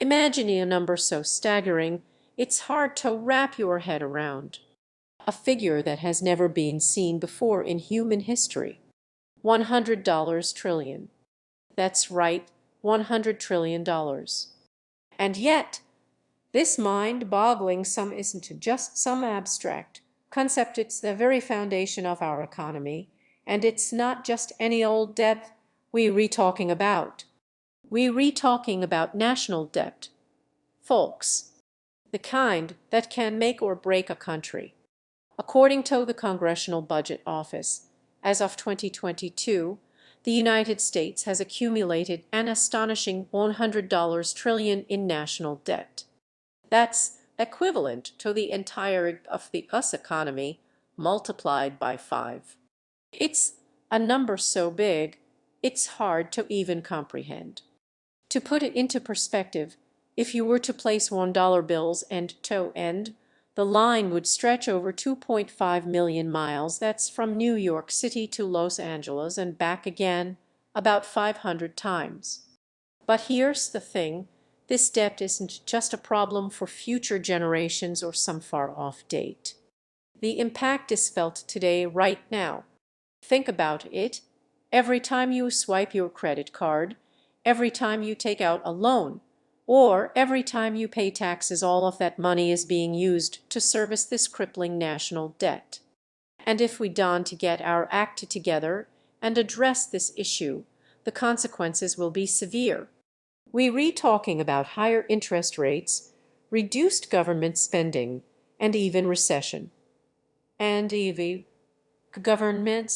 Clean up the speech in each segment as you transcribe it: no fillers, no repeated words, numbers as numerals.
Imagining a number so staggering, it's hard to wrap your head around. A figure that has never been seen before in human history. $100 trillion. That's right, $100 trillion. And yet, this mind-boggling sum isn't just some abstract concept, it's the very foundation of our economy, and it's not just any old debt we talking about. We talking about national debt, folks, the kind that can make or break a country. According to the Congressional Budget Office, as of 2022, the United States has accumulated an astonishing $100 trillion in national debt. That's equivalent to the entire of the US economy multiplied by 5. It's a number so big, it's hard to even comprehend. To put it into perspective, if you were to place $1 bills end to end, the line would stretch over 2.5 million miles. That's from New York City to Los Angeles and back again, about 500 times. But here's the thing, this debt isn't just a problem for future generations or some far-off date. The impact is felt today, right now. Think about it. Every time you swipe your credit card, every time you take out a loan, or every time you pay taxes, all of that money is being used to service this crippling national debt. And if we don't get our act together and address this issue, the consequences will be severe. We're talking about higher interest rates, reduced government spending, and even recession. And even government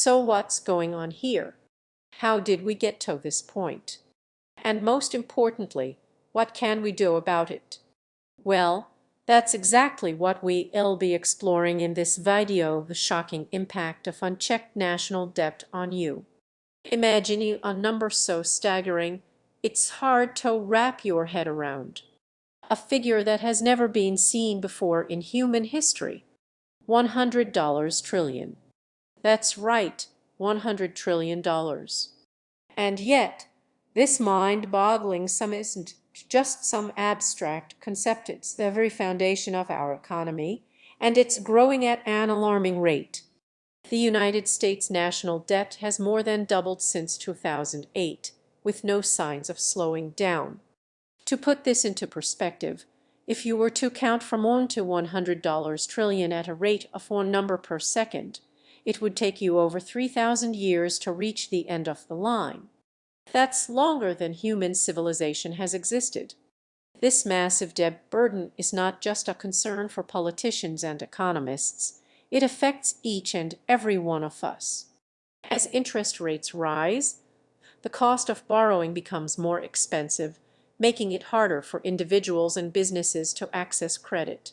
So what's going on here? How did we get to this point? And most importantly, what can we do about it? Well, that's exactly what we'll be exploring in this video, the shocking impact of unchecked national debt on you. Imagining a number so staggering, it's hard to wrap your head around. A figure that has never been seen before in human history. $100 trillion. That's right, $100 trillion. And yet, this mind-boggling sum isn't just some abstract concept, it's the very foundation of our economy, and it's growing at an alarming rate. The United States national debt has more than doubled since 2008, with no signs of slowing down. To put this into perspective, if you were to count from 1 to $100 trillion at a rate of 1 number per second, it would take you over 3,000 years to reach the end of the line. That's longer than human civilization has existed. This massive debt burden is not just a concern for politicians and economists, it affects each and every one of us. As interest rates rise, the cost of borrowing becomes more expensive, making it harder for individuals and businesses to access credit.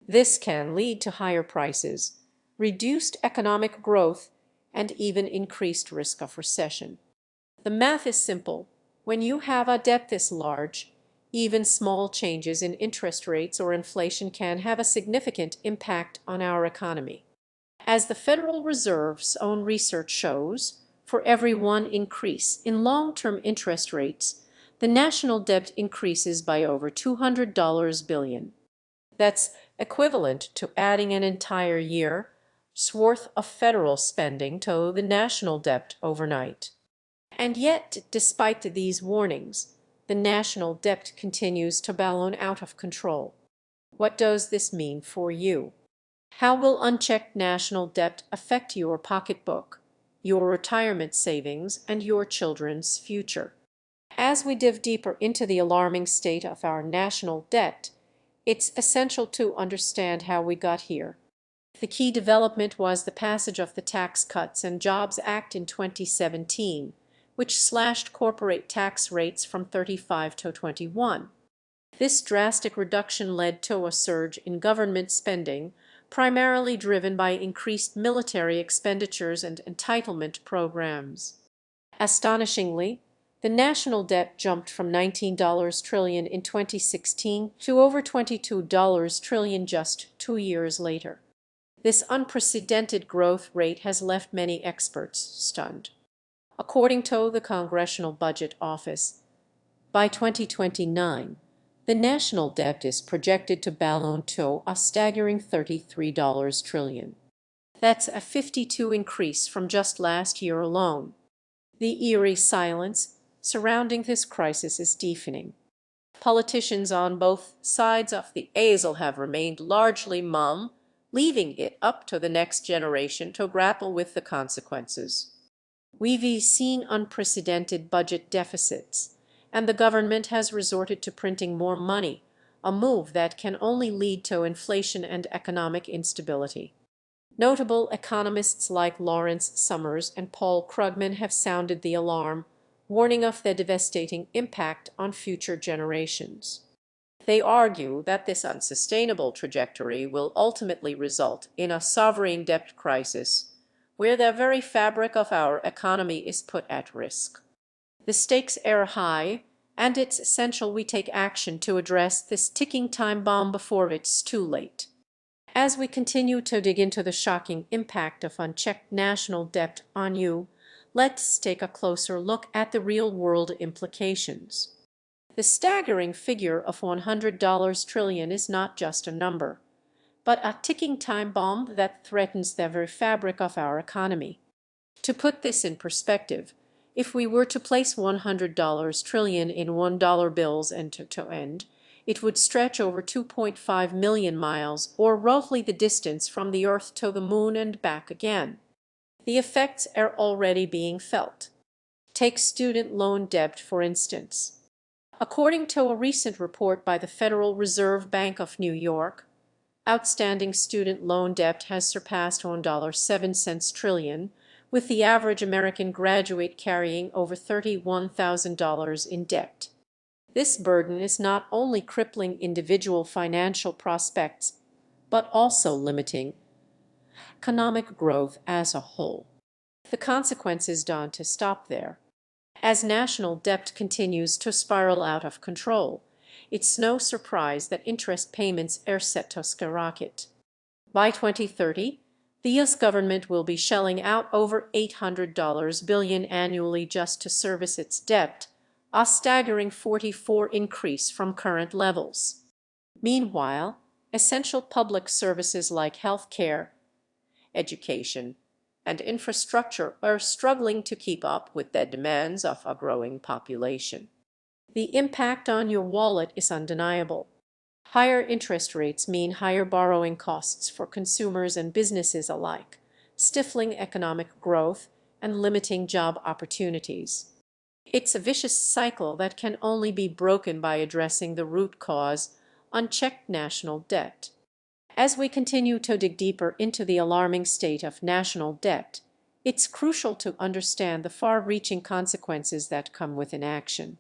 This can lead to higher prices, reduced economic growth, and even increased risk of recession. The math is simple. When you have a debt this large, even small changes in interest rates or inflation can have a significant impact on our economy. As the Federal Reserve's own research shows, for every one increase in long-term interest rates, the national debt increases by over $200 billion. That's equivalent to adding an entire year's worth of federal spending to the national debt overnight. And yet, despite these warnings, the national debt continues to balloon out of control. What does this mean for you? How will unchecked national debt affect your pocketbook, your retirement savings, and your children's future? As we dive deeper into the alarming state of our national debt, it's essential to understand how we got here. The key development was the passage of the Tax Cuts and Jobs Act in 2017, which slashed corporate tax rates from 35 to 21. This drastic reduction led to a surge in government spending, primarily driven by increased military expenditures and entitlement programs. Astonishingly, the national debt jumped from $19 trillion in 2016 to over $22 trillion just 2 years later. This unprecedented growth rate has left many experts stunned. According to the Congressional Budget Office, by 2029, the national debt is projected to balloon to a staggering $33 trillion. That's a 52 increase from just last year alone. The eerie silence surrounding this crisis is deafening. Politicians on both sides of the aisle have remained largely mum, leaving it up to the next generation to grapple with the consequences. We've seen unprecedented budget deficits, and the government has resorted to printing more money, a move that can only lead to inflation and economic instability. Notable economists like Lawrence Summers and Paul Krugman have sounded the alarm, warning of the devastating impact on future generations. They argue that this unsustainable trajectory will ultimately result in a sovereign debt crisis, where the very fabric of our economy is put at risk. The stakes are high, and it's essential we take action to address this ticking time bomb before it's too late. As we continue to dig into the shocking impact of unchecked national debt on you, let's take a closer look at the real-world implications. The staggering figure of $100 trillion is not just a number, but a ticking time bomb that threatens the very fabric of our economy. To put this in perspective, if we were to place $100 trillion in $1 bills end to end, it would stretch over 2.5 million miles, or roughly the distance from the Earth to the Moon and back again. The effects are already being felt. Take student loan debt, for instance. According to a recent report by the Federal Reserve Bank of New York, outstanding student loan debt has surpassed $1.07 trillion, with the average American graduate carrying over $31,000 in debt. This burden is not only crippling individual financial prospects, but also limiting economic growth as a whole. The consequences don't stop there. As national debt continues to spiral out of control, it's no surprise that interest payments are set to skyrocket. By 2030, the U.S. government will be shelling out over $800 billion annually just to service its debt, a staggering 44 increase from current levels. Meanwhile, essential public services like health care, education, and infrastructure are struggling to keep up with the demands of a growing population. The impact on your wallet is undeniable. Higher interest rates mean higher borrowing costs for consumers and businesses alike, stifling economic growth and limiting job opportunities. It's a vicious cycle that can only be broken by addressing the root cause, unchecked national debt. As we continue to dig deeper into the alarming state of national debt, It's crucial to understand the far-reaching consequences that come with inaction.